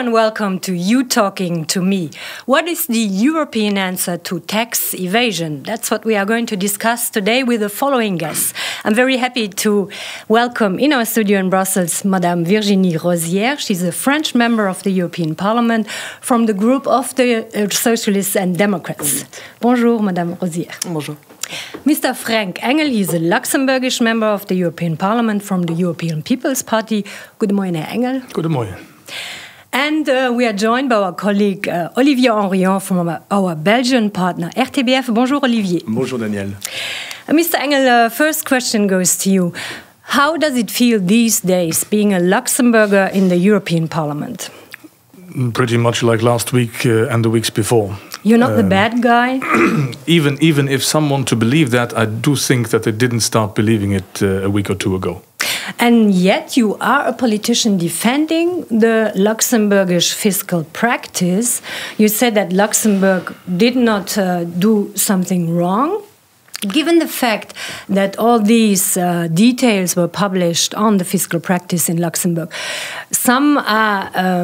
and welcome to You Talking to Me. What is the European answer to tax evasion? That's what we are going to discuss today with the following guests. I'm very happy to welcome in our studio in Brussels, Madame Virginie Rozière. She's a French member of the European Parliament from the group of the Socialists and Democrats. Bonjour, Madame Rozière. Bonjour. Mr. Frank Engel, he's a Luxembourgish member of the European Parliament from the European People's Party. Good morning, Herr Engel. Good morning. And we are joined by our colleague Olivier Henrion from our Belgian partner RTBF. Bonjour, Olivier. Bonjour, Danièle. Mr. Engel, first question goes to you. How does it feel these days being a Luxembourger in the European Parliament? Pretty much like last week and the weeks before. You're not the bad guy? Even if some want to believe that, I do think that they didn't start believing it a week or two ago. And yet you are a politician defending the Luxembourgish fiscal practice. You said that Luxembourg did not do something wrong. Given the fact that all these details were published on the fiscal practice in Luxembourg, some are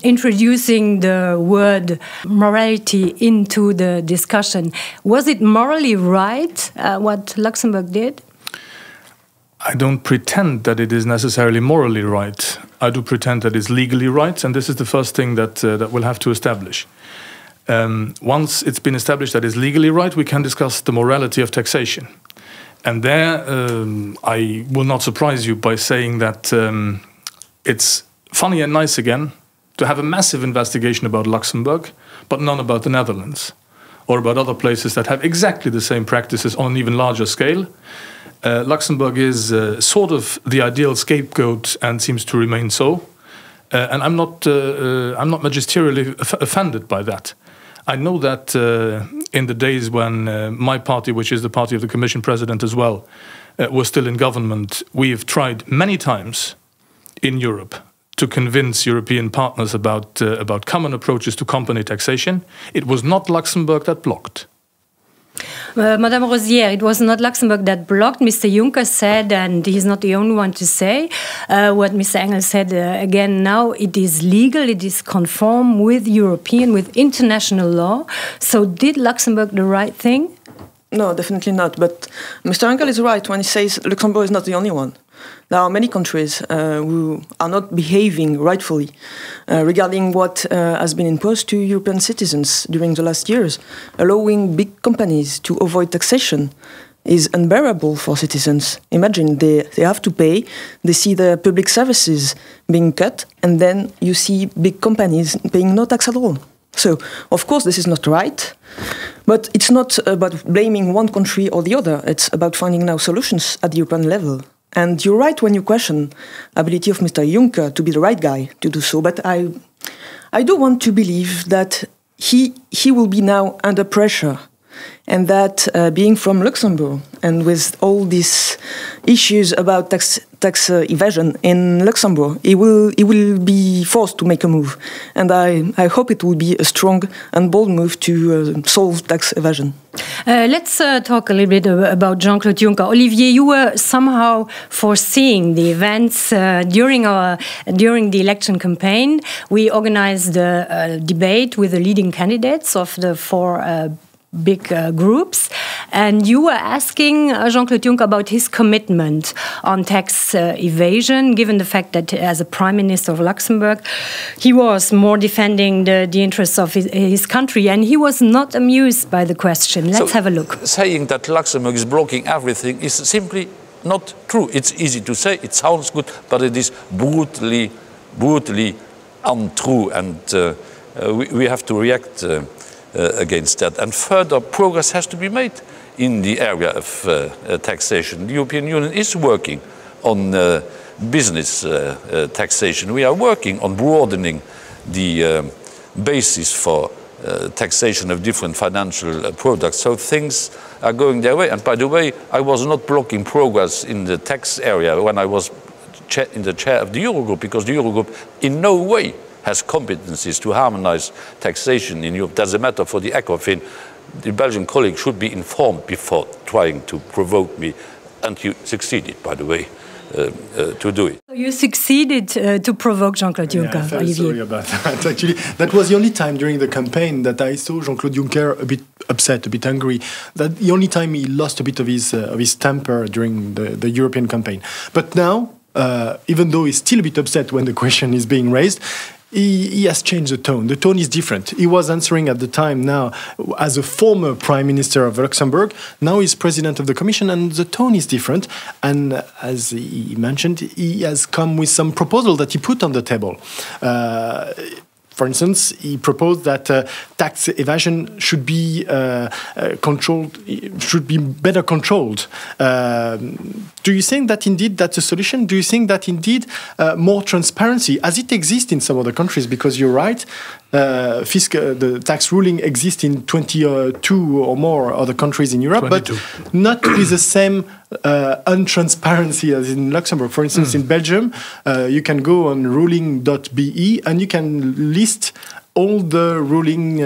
introducing the word morality into the discussion. Was it morally right what Luxembourg did? I don't pretend that it is necessarily morally right. I do pretend that it's legally right, and this is the first thing that we'll have to establish. Once it's been established that it's legally right, we can discuss the morality of taxation. And there, I will not surprise you by saying that it's funny and nice again to have a massive investigation about Luxembourg, but none about the Netherlands, or about other places that have exactly the same practices on an even larger scale. Luxembourg is sort of the ideal scapegoat and seems to remain so. And I'm not magisterially offended by that. I know that in the days when my party, which is the party of the Commission President as well, was still in government, we have tried many times in Europe to convince European partners about common approaches to company taxation. It was not Luxembourg that blocked. Madame Rozière, it was not Luxembourg that blocked. Mr. Juncker said, and he's not the only one to say, what Mr. Engel said again now, it is legal, it is conform with European, with international law. So did Luxembourg the right thing? No, definitely not. But Mr. Engel is right when he says Luxembourg is not the only one. There are many countries who are not behaving rightfully regarding what has been imposed to European citizens during the last years. Allowing big companies to avoid taxation is unbearable for citizens. Imagine they have to pay, they see their public services being cut, and then you see big companies paying no tax at all. So, of course, this is not right, but it's not about blaming one country or the other. It's about finding now solutions at the European level. And you're right when you question the ability of Mr. Juncker to be the right guy to do so. But I do want to believe that he will be now under pressure, and that being from Luxembourg and with all these issues about tax evasion in Luxembourg, he will be forced to make a move. And I hope it will be a strong and bold move to solve tax evasion. Let's talk a little bit about Jean-Claude Juncker. Olivier, you were somehow foreseeing the events during the election campaign. We organized a debate with the leading candidates of the four big groups, and you were asking Jean-Claude Juncker about his commitment on tax evasion, given the fact that as a Prime Minister of Luxembourg, he was more defending the interests of his country, and he was not amused by the question. Let's have a look. Saying that Luxembourg is blocking everything is simply not true. It's easy to say, it sounds good, but it is brutally untrue, and we have to react against that. And further progress has to be made in the area of taxation. The European Union is working on business taxation. We are working on broadening the basis for taxation of different financial products. So things are going their way. And by the way, I was not blocking progress in the tax area when I was in the chair of the Eurogroup, because the Eurogroup in no way has competencies to harmonize taxation in Europe. That's a matter for the ECOFIN. The Belgian colleague should be informed before trying to provoke me, and you succeeded, by the way. to do it. You succeeded to provoke Jean-Claude Juncker, I'm very Olivier. sorry about that. Actually, that was the only time during the campaign that I saw Jean-Claude Juncker a bit upset, a bit angry. That the only time he lost a bit of his temper during the European campaign. But now, even though he's still a bit upset when the question is being raised, he has changed the tone. The tone is different. He was answering at the time now as a former Prime Minister of Luxembourg. Now he's President of the Commission, and the tone is different. And as he mentioned, he has come with some proposal that he put on the table. For instance, he proposed that tax evasion should be controlled, should be better controlled. Do you think that indeed that's a solution? Do you think that indeed more transparency, as it exists in some other countries? Because you're right, the tax ruling exists in 22 or more other countries in Europe, 22. But not with the same untransparency as in Luxembourg. For instance, in Belgium, you can go on ruling.be and you can list all the ruling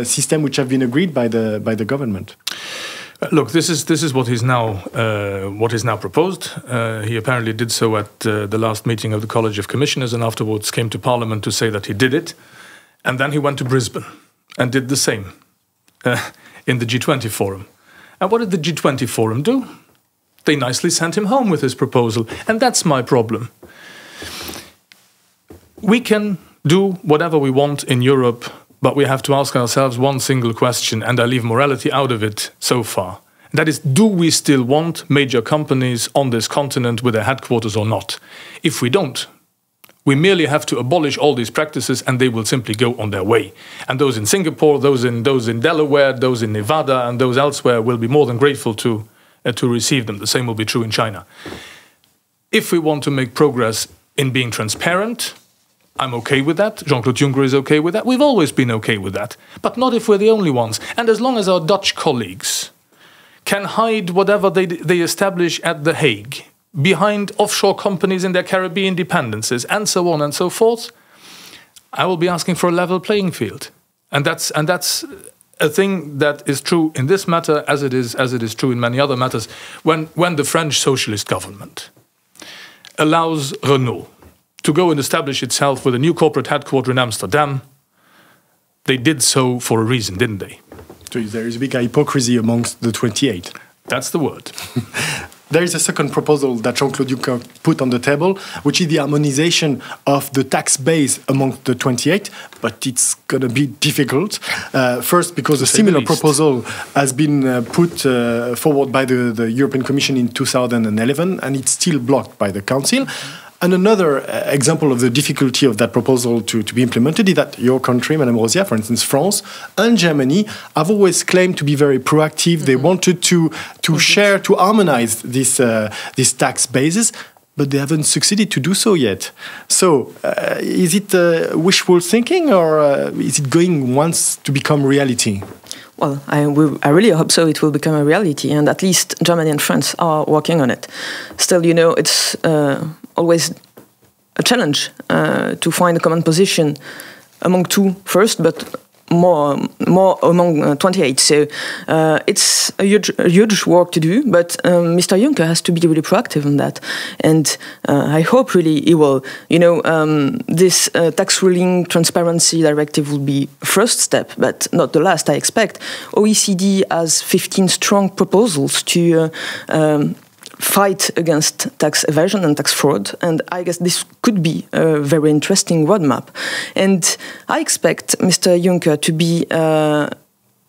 system which have been agreed by the government. Look, this is what is now proposed. He apparently did so at the last meeting of the College of Commissioners, and afterwards came to Parliament to say that he did it. And then he went to Brisbane and did the same in the G20 forum. And what did the G20 forum do? They nicely sent him home with his proposal. And that's my problem. We can do whatever we want in Europe, but we have to ask ourselves one single question, and I leave morality out of it so far. That is, do we still want major companies on this continent with their headquarters or not? If we don't, we merely have to abolish all these practices and they will simply go on their way. And those in Singapore, those in Delaware, those in Nevada and those elsewhere will be more than grateful to receive them. The same will be true in China. If we want to make progress in being transparent, I'm okay with that. Jean-Claude Juncker is okay with that. We've always been okay with that. But not if we're the only ones. And as long as our Dutch colleagues can hide whatever they establish at The Hague behind offshore companies in their Caribbean dependencies, and so on and so forth, I will be asking for a level playing field. And that's a thing that is true in this matter as it is true in many other matters. When the French socialist government allows Renault to go and establish itself with a new corporate headquarter in Amsterdam, they did so for a reason, didn't they? So there is a big hypocrisy amongst the 28. That's the word. There is a second proposal that Jean-Claude Juncker put on the table, which is the harmonization of the tax base amongst the 28, but it's going to be difficult. First, because a similar proposal has been put forward by the European Commission in 2011, and it's still blocked by the Council. And another example of the difficulty of that proposal to be implemented is that your country, Madame Rozière, for instance, France and Germany, have always claimed to be very proactive. They wanted to share, to harmonize this tax basis, but they haven't succeeded to do so yet. So is it wishful thinking, or is it going once to become reality? Well, I really hope so. It will become a reality, and at least Germany and France are working on it. Still, it's always a challenge to find a common position among two first, but more among 28. So it's a huge work to do, but Mr. Juncker has to be really proactive on that. And I hope really he will. This tax ruling transparency directive will be first step, but not the last, I expect. OECD has 15 strong proposals to fight against tax evasion and tax fraud, and I guess this could be a very interesting roadmap. And I expect Mr. Juncker to be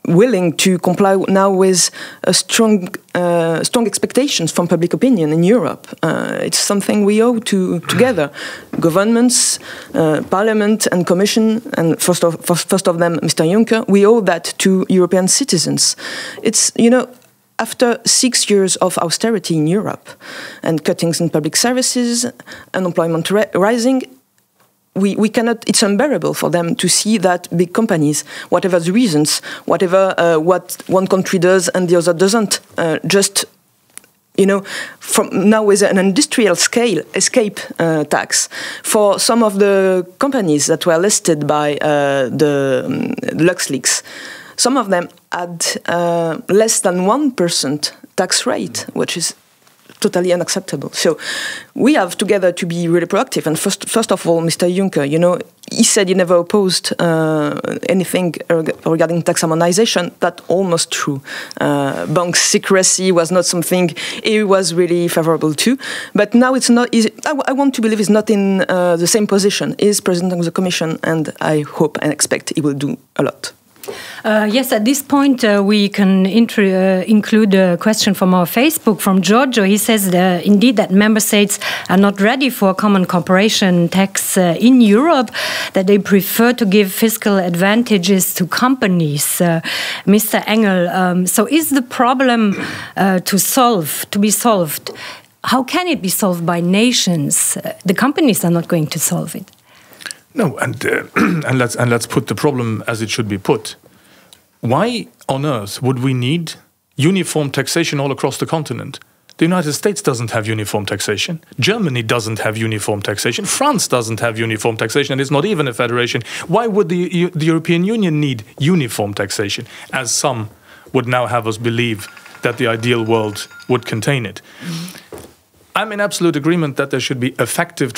willing to comply now with strong expectations from public opinion in Europe. It's something we owe to together, governments, Parliament and Commission, and first of them, Mr. Juncker. We owe that to European citizens. It's after 6 years of austerity in Europe and cuttings in public services, unemployment rising, we cannot. It's unbearable for them to see that big companies, whatever the reasons, whatever what one country does and the other doesn't, from now with an industrial scale escape tax for some of the companies that were listed by the Luxleaks. Some of them had less than 1% tax rate, which is totally unacceptable. So we have together to be really proactive. And first of all, Mr. Juncker, he said he never opposed anything regarding tax harmonization. That's almost true. Bank secrecy was not something he was really favorable to. But now it's not. I want to believe he's not in the same position. He's president of the Commission, and I hope and expect he will do a lot. Yes, at this point we can include a question from our Facebook from Giorgio. He says indeed that member states are not ready for a common corporation tax in Europe, that they prefer to give fiscal advantages to companies. Mr. Engel, so is the problem to be solved? How can it be solved by nations? The companies are not going to solve it. No, and let's put the problem as it should be put. Why on earth would we need uniform taxation all across the continent? The United States doesn't have uniform taxation. Germany doesn't have uniform taxation. France doesn't have uniform taxation, and it's not even a federation. Why would the European Union need uniform taxation, as some would now have us believe that the ideal world would contain it? I'm in absolute agreement that there should be effective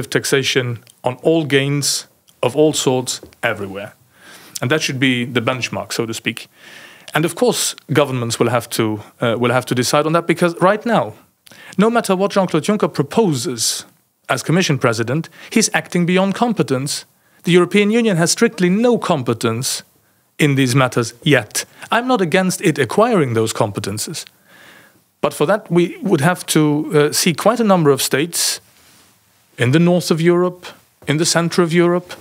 taxation on all gains of all sorts everywhere. And that should be the benchmark, so to speak. And of course, governments will have to decide on that, because right now, no matter what Jean-Claude Juncker proposes as Commission President, he's acting beyond competence. The European Union has strictly no competence in these matters yet. I'm not against it acquiring those competences. But for that, we would have to see quite a number of states in the north of Europe, in the center of Europe,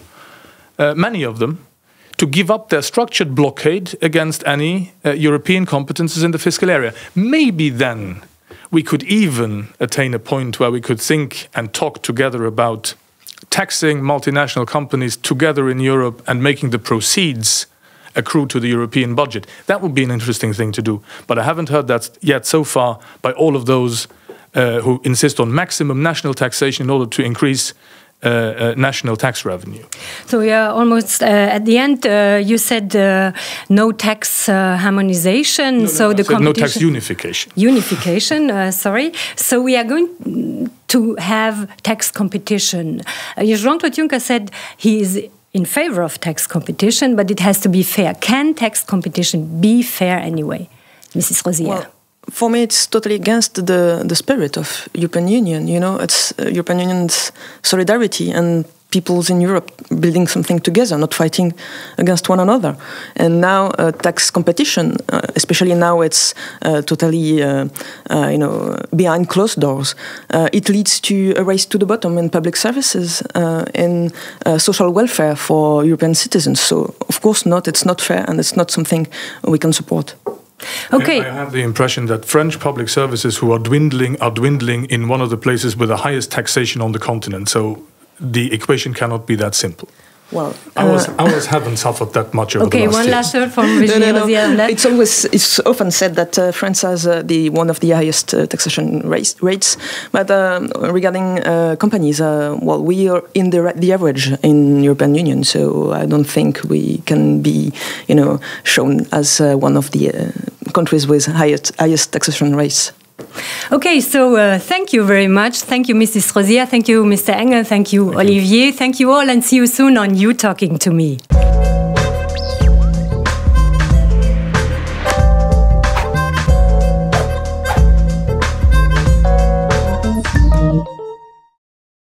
many of them, to give up their structured blockade against any European competences in the fiscal area. Maybe then we could even attain a point where we could think and talk together about taxing multinational companies together in Europe and making the proceeds accrue to the European budget. That would be an interesting thing to do. But I haven't heard that yet so far by all of those who insist on maximum national taxation in order to increase national tax revenue. So we are almost at the end. You said no tax harmonization. No tax unification. Unification, sorry. So we are going to have tax competition. Jean-Claude Juncker said he is in favor of tax competition, but it has to be fair. Can tax competition be fair anyway, Mrs. Rozière? Well, for me, it's totally against the spirit of European Union. It's European Union's solidarity and peoples in Europe building something together, not fighting against one another. And now tax competition, especially now it's totally, behind closed doors. It leads to a race to the bottom in public services and social welfare for European citizens. So, of course not, it's not fair, and it's not something we can support. Okay. I have the impression that French public services who are dwindling in one of the places with the highest taxation on the continent. So the equation cannot be that simple. Well, ours haven't suffered that much over the last years. Okay, one last word from Virginie Rozière. It's often said that France has one of the highest taxation rates. But regarding companies, we are in the average in European Union. So I don't think we can be, shown as one of the countries with highest taxation rates. Okay, so thank you very much. Thank you, Mrs. Rozière. Thank you, Mr. Engel. Thank you, Olivier. Thank you all, and see you soon on You Talking to Me.